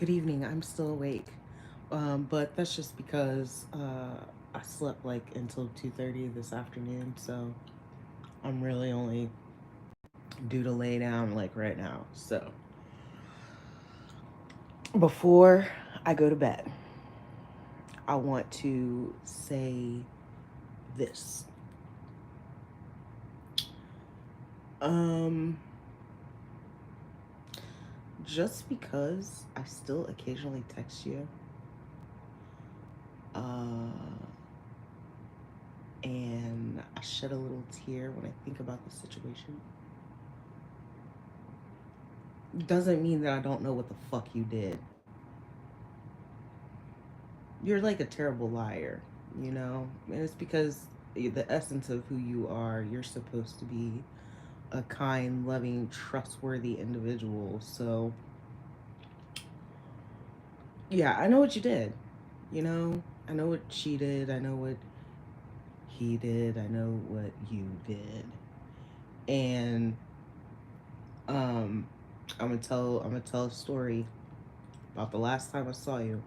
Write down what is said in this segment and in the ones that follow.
Good evening. I'm still awake, but that's just because I slept like until 2:30 this afternoon, so I'm really only due to lay down like right now. So before I go to bed, I want to say this. Um, just because I still occasionally text you, uh, and I shed a little tear when I think about the situation, doesn't mean that I don't know what the fuck you did. You're like a terrible liar, you know? And it's because the essence of who you are, you're supposed to be a kind, loving, trustworthy individual. So, yeah, I know what you did. You know, I know what she did. I know what he did. I know what you did. And um I'm gonna tell a story about the last time I saw you.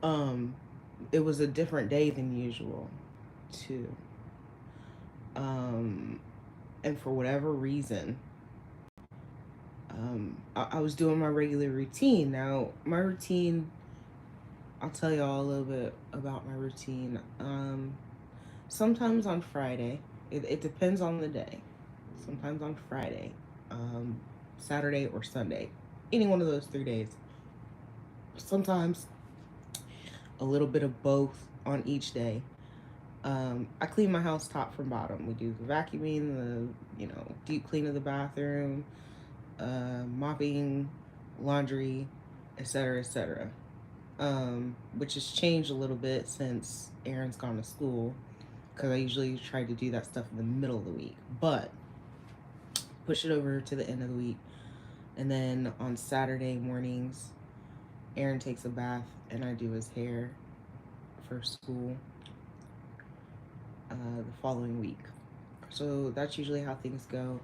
Um it was a different day than usual, too. Um and for whatever reason, I was doing my regular routine. Now, my routine, I'll tell y'all a little bit about my routine. Sometimes on Friday, it depends on the day. Sometimes on Friday, um, Saturday, or Sunday, any one of those 3 days. Sometimes a little bit of both on each day. I clean my house top from bottom. We do the vacuuming, the deep clean of the bathroom, mopping, laundry, etc., etc. Which has changed a little bit since Aaron's gone to school, because I usually try to do that stuff in the middle of the week, but push it over to the end of the week. And then on Saturday mornings, Aaron takes a bath and I do his hair for school the following week. So that's usually how things go.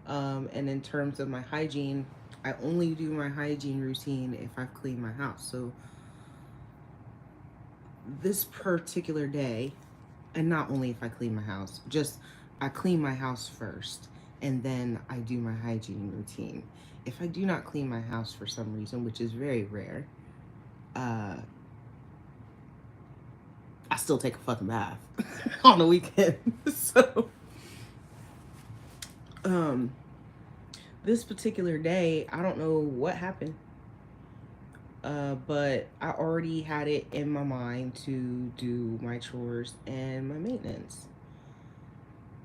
And in terms of my hygiene, I only do my hygiene routine if I've cleaned my house. So this particular day, and not only if I clean my house, just I clean my house first and then I do my hygiene routine. If I do not clean my house for some reason, which is very rare, uh, I still take a fucking bath on the weekend. So, um, this particular day, I don't know what happened, but I already had it in my mind to do my chores and my maintenance.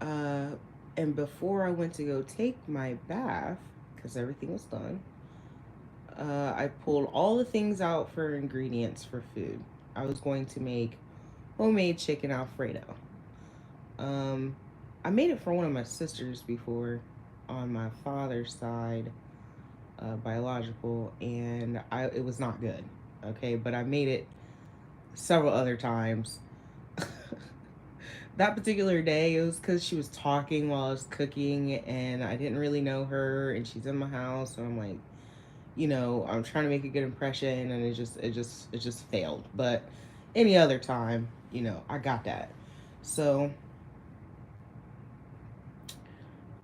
Uh, and before I went to go take my bath, because everything was done, I pulled all the things out for ingredients for food. I was going to make homemade chicken Alfredo. Um, I made it for one of my sisters before on my father's side, biological, and it was not good. Okay, but I made it several other times. That particular day, it was because she was talking while I was cooking, and I didn't really know her, and she's in my house, and I'm like, I'm trying to make a good impression, and it just failed. But any other time, I got that. So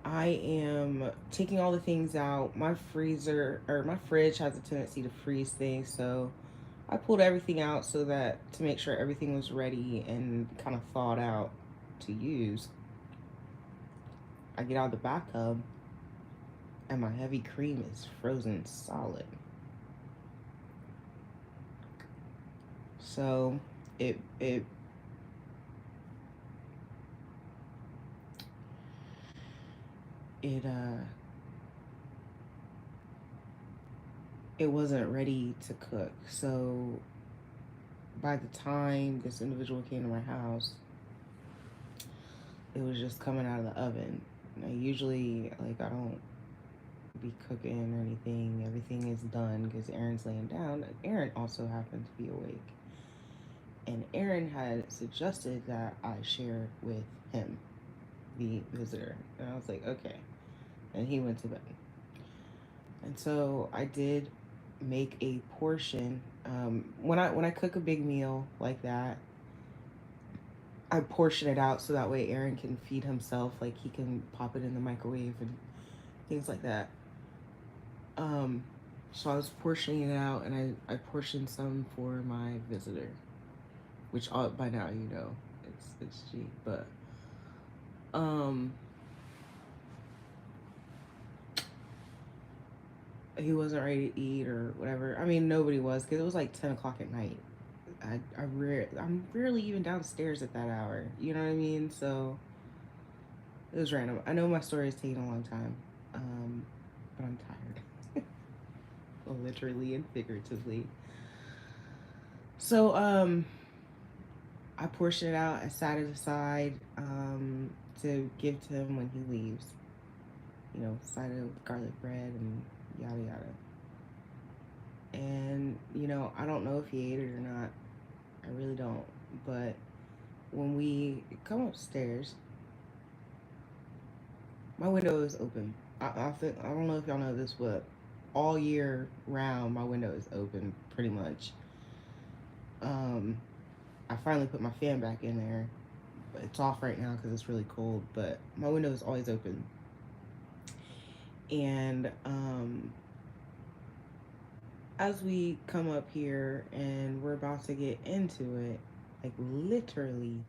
I am taking all the things out. My freezer or my fridge has a tendency to freeze things, so I pulled everything out so that to make sure everything was ready and kind of thawed out to use. I get out of the bathtub and my heavy cream is frozen solid. So it it it wasn't ready to cook. So by the time this individual came to my house, it was just coming out of the oven. And I usually, like, I don't be cooking or anything. Everything is done because Aaron's laying down. Aaron also happened to be awake. And Aaron had suggested that I share with him, the visitor. And I was like, okay. And he went to bed. And so I did make a portion. When I cook a big meal like that, I portion it out so that way Aaron can feed himself. Like he can pop it in the microwave and things like that. Um, so I was portioning it out, and I portioned some for my visitor, which all, by now you know it's G. But um, he wasn't ready to eat or whatever. I mean, nobody was because it was like 10 o'clock at night. I'm rarely even downstairs at that hour. You know what I mean? So it was random. I know my story is taking a long time, um, but I'm tired, literally and figuratively. So I portioned it out. I sat it aside to give to him when he leaves. You know, side it with garlic bread and yada yada. And you know, I don't know if he ate it or not. I really don't. But when we come upstairs, my window is open. I don't know if y'all know this, but all year round, my window is open pretty much. Um, I finally put my fan back in there. But it's off right now because it's really cold. But my window is always open. And as we come up here and we're about to get into it, like literally,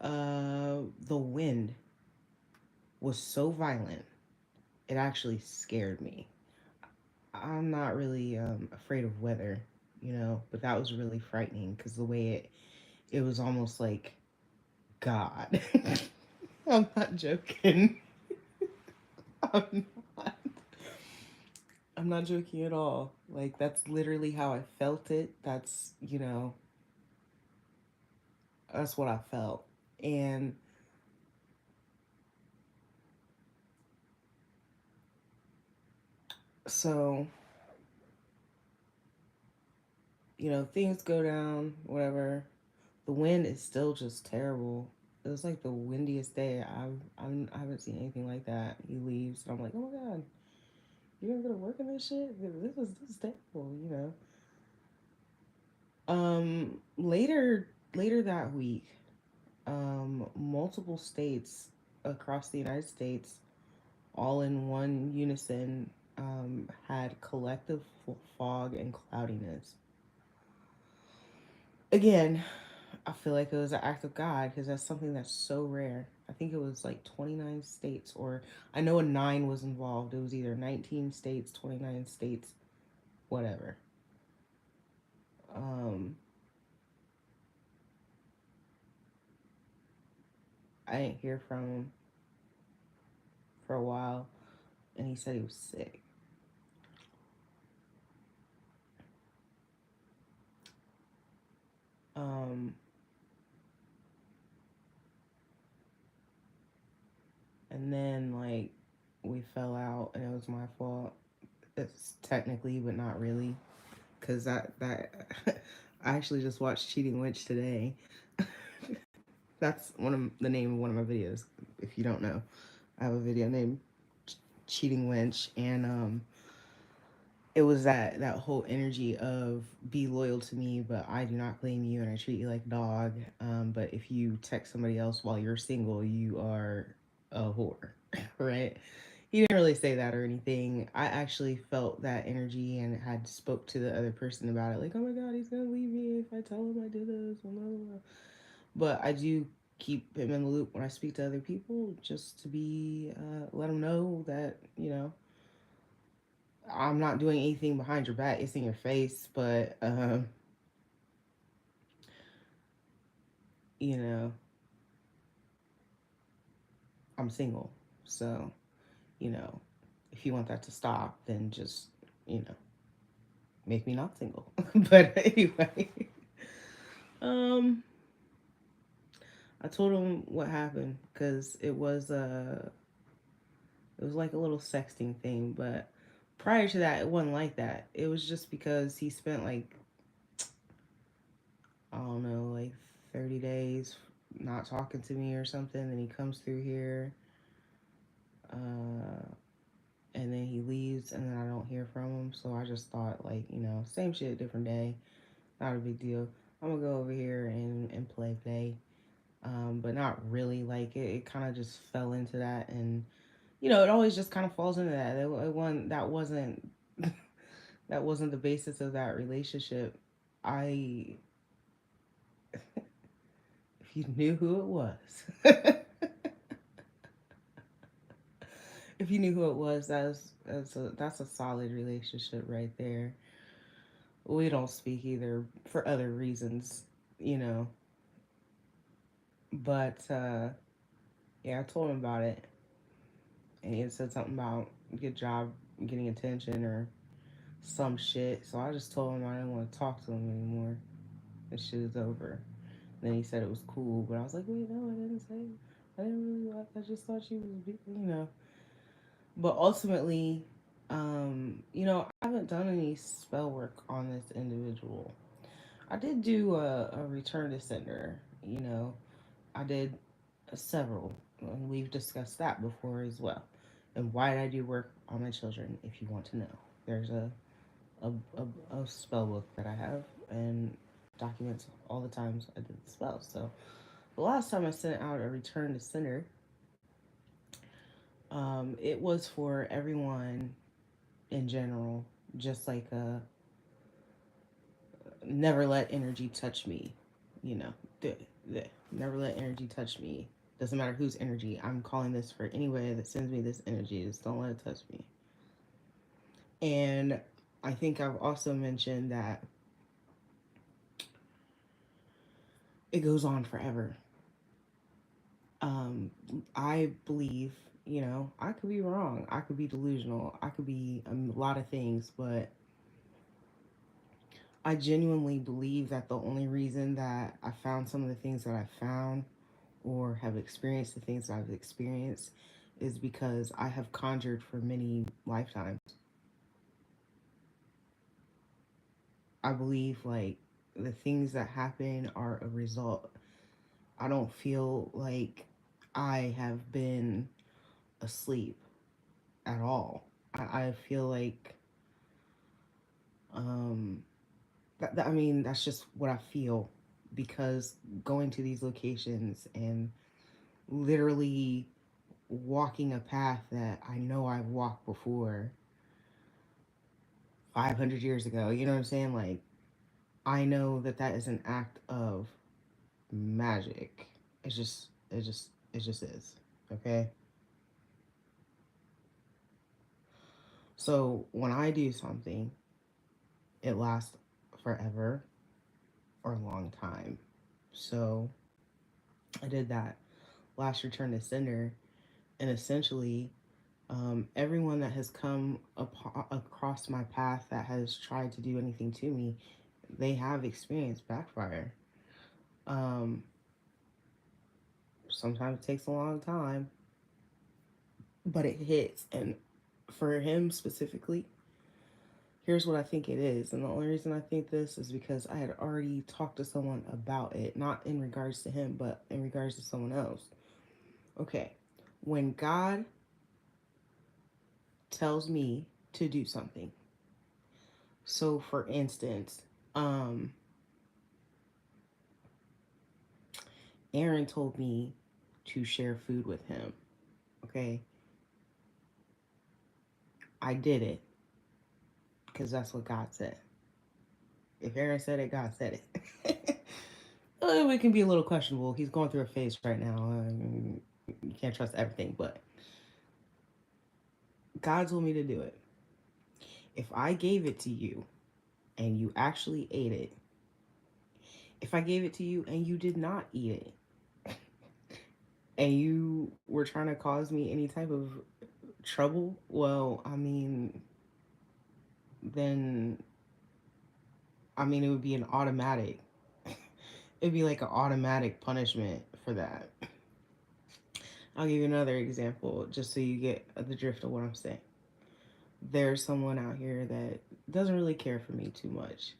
the wind was so violent it actually scared me. I'm not really afraid of weather, you know, but that was really frightening because the way it was almost like God. I'm not joking. I'm not. I'm not joking at all. Like that's literally how I felt it. That's what I felt. And so, things go down, whatever. The wind is still just terrible. It was like the windiest day I haven't seen anything like that. He leaves, and I'm like, oh my god, you're gonna go to work in this shit? This is terrible, you know. Later that week, multiple states across the United States, all in one unison, had collective fog and cloudiness. Again, I feel like it was an act of God because that's something that's so rare. I think it was like 29 states, or I know a nine was involved. It was either 19 states, 29 states, whatever. Um, I didn't hear from him for a while, and he said he was sick. Um, and then, like, we fell out, and it was my fault. It's technically, but not really, because that I actually just watched Cheating Witch today. That's one of the name of one of my videos. If you don't know, I have a video named Cheating Wench, and it was that whole energy of be loyal to me, but I do not claim you, and I treat you like a dog. But if you text somebody else while you're single, you are a whore, right? He didn't really say that or anything. I actually felt that energy and had spoke to the other person about it, like, oh my god, he's gonna leave me if I tell him I did this. Blah, blah, blah. But I do keep him in the loop when I speak to other people, just to be let them know that I'm not doing anything behind your back. It's in your face, but you know, I'm single, so you know, if you want that to stop, then just you know, make me not single. But anyway, um, I told him what happened because it was like a little sexting thing, but prior to that, it wasn't like that. It was just because he spent like, I don't know, like 30 days not talking to me or something. Then he comes through here. Uh, and then he leaves, and then I don't hear from him. So I just thought, like, same shit, different day, not a big deal. I'm gonna go over here and play, but not really. Like it kind of just fell into that, and it always just kind of falls into that. That wasn't the basis of that relationship. I If you knew who it was, if you knew who it was, that's a solid relationship right there. We don't speak either for other reasons, you know. But yeah, I told him about it, and he had said something about good job getting attention or some shit. So I just told him I didn't want to talk to him anymore. The shit is over. And then he said it was cool, but I was like, wait, no, I didn't say. I didn't really. I just thought she was. But ultimately, I haven't done any spell work on this individual. I did do a return to sender. I did several, and we've discussed that before as well. And why did I do work on my children? If you want to know, there's a, a spell book that I have and documents all the times I did the spell. So the last time I sent out a return to sender, it was for everyone in general, just like never let energy touch me. You know, the, never let energy touch me. Doesn't matter whose energy. I'm calling this for anybody that sends me this energy. Just don't let it touch me. And I think I've also mentioned that it goes on forever. Um, I believe, I could be wrong. I could be delusional. I could be a lot of things, but I genuinely believe that the only reason that I found some of the things that I found or have experienced the things that I've experienced is because I have conjured for many lifetimes. I believe like the things that happen are a result. I don't feel like I have been asleep at all. I feel like um I mean that's just what I feel because going to these locations and literally walking a path that I know I've walked before 500 years ago. You know what I'm saying? Like, I know that that is an act of magic. It just is. Okay? So, when I do something, it lasts forever or a long time. So, I did that last return to sender, and essentially, everyone that has come across my path that has tried to do anything to me, they have experienced backfire. Um, Sometimes it takes a long time, but it hits. And for him specifically, here's what I think it is. And the only reason I think this is because I had already talked to someone about it, not in regards to him, but in regards to someone else. Okay, when God tells me to do something, so for instance, Aaron told me to share food with him. Okay, I did it because that's what God said. If Aaron said it, God said it. Well, it can be a little questionable. He's going through a phase right now. You can't trust everything, but God told me to do it. If I gave it to you and you actually ate it, if I gave it to you and you did not eat it, and you were trying to cause me any type of trouble, well, then, it would be an automatic. It'd be like an automatic punishment for that. I'll give you another example just so you get the drift of what I'm saying. There's someone out here that doesn't really care for me too much,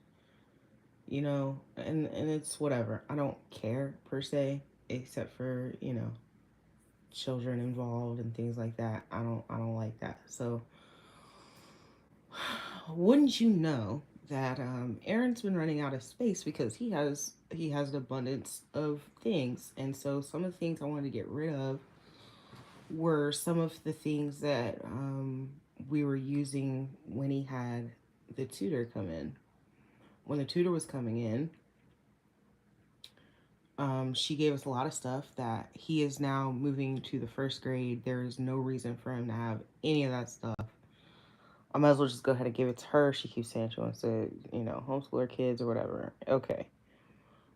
and it's whatever. I don't care per se, except for children involved and things like that. I don't like that. So Wouldn't you know that Aaron's been running out of space because he has an abundance of things, and so some of the things I wanted to get rid of were some of the things that we were using when he had the tutor come in. When the tutor was coming in, she gave us a lot of stuff that he is now moving to the first grade. There is no reason for him to have any of that stuff. I might as well just go ahead and give it to her. She keeps saying she wants to, homeschool her kids or whatever. Okay.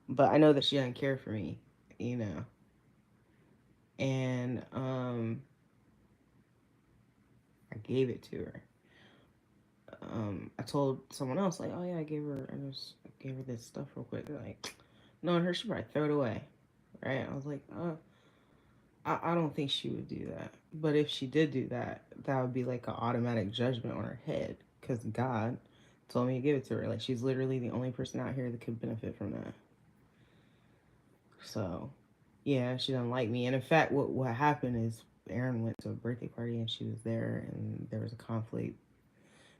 But I know that she doesn't care for me, you know. And I gave it to her. I told someone else, like, oh yeah, I just gave her this stuff real quick. They're like, knowing her, she probably throw it away. Right? I was like, I don't think she would do that. But if she did do that, that would be like an automatic judgment on her head. Because God told me to give it to her. Like, she's literally the only person out here that could benefit from that. So, yeah, she doesn't like me. And in fact, what happened is Erin went to a birthday party and she was there and there was a conflict.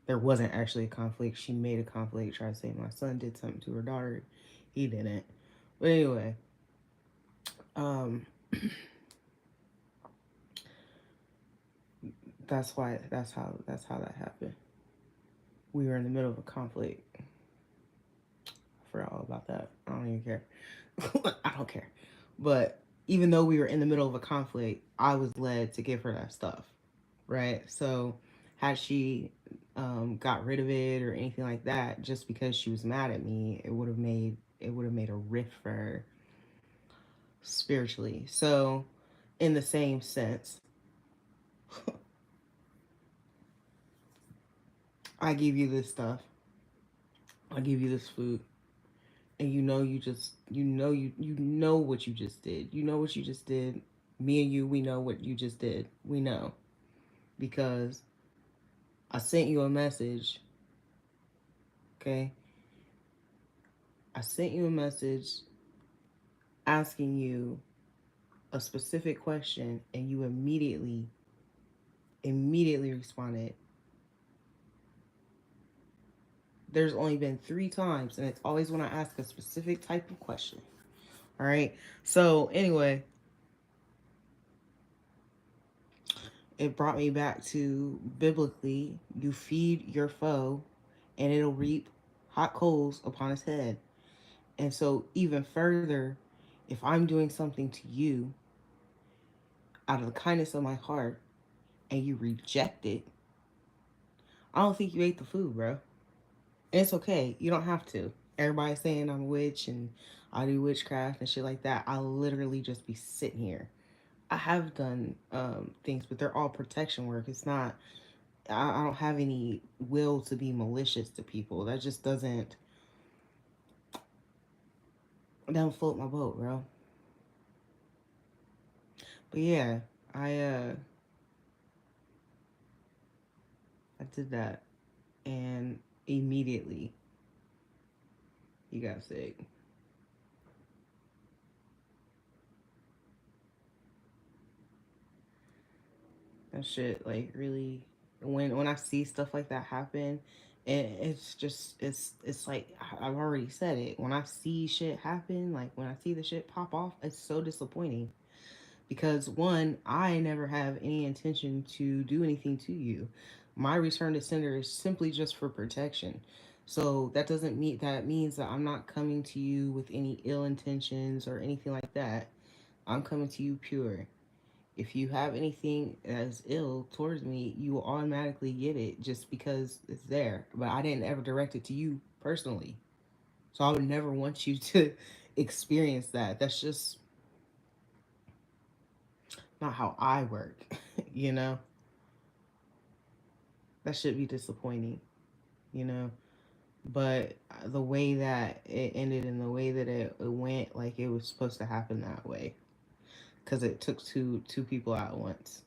There wasn't actually a conflict. She made a conflict, tried to say my son did something to her daughter. He didn't. But anyway, um, that's how that happened. We were in the middle of a conflict. I forgot all about that. I don't even care. I don't care. But even though we were in the middle of a conflict, I was led to give her that stuff, right? So had she got rid of it or anything like that, just because she was mad at me, it would have made a rift for her spiritually. So in the same sense, I give you this stuff. I give you this food. And you know what you just did. You know what you just did. Me and you, we know what you just did. We know. Because I sent you a message, okay? I sent you a message asking you a specific question and you immediately responded. There's only been 3 times and it's always when I ask a specific type of question. All right? So, anyway, it brought me back to biblically, you feed your foe and it'll reap hot coals upon his head. And so, even further, if I'm doing something to you out of the kindness of my heart and you reject it, I don't think you ate the food, bro. And it's okay. You don't have to. Everybody's saying I'm a witch and I do witchcraft and shit like that. I literally just be sitting here. I have done things, but they're all protection work. It's not, I don't have any will to be malicious to people. That just doesn't float my boat, bro. But yeah, I uh I did that and immediately he got sick. That shit like really when I see stuff like that happen, it's just it's like I've already said it. When I see shit happen, like when I see the shit pop off, it's so disappointing because one, I never have any intention to do anything to you. My return to sender is simply just for protection. So that means that I'm not coming to you with any ill intentions or anything like that. I'm coming to you pure. If you have anything as ill towards me, you will automatically get it just because it's there. But I didn't ever direct it to you personally. So I would never want you to experience that. That's just not how I work, you know? That should be disappointing, you know? But the way that it ended and the way that it went, like it was supposed to happen that way. Because it took two people at once.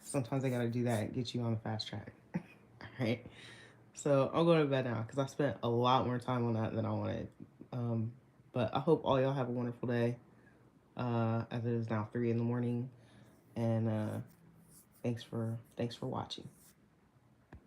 Sometimes I gotta do that and get you on the fast track. All right. So I'm going to bed now because I spent a lot more time on that than I wanted. But I hope all y'all have a wonderful day. As it is now 3 in the morning, and thanks for watching.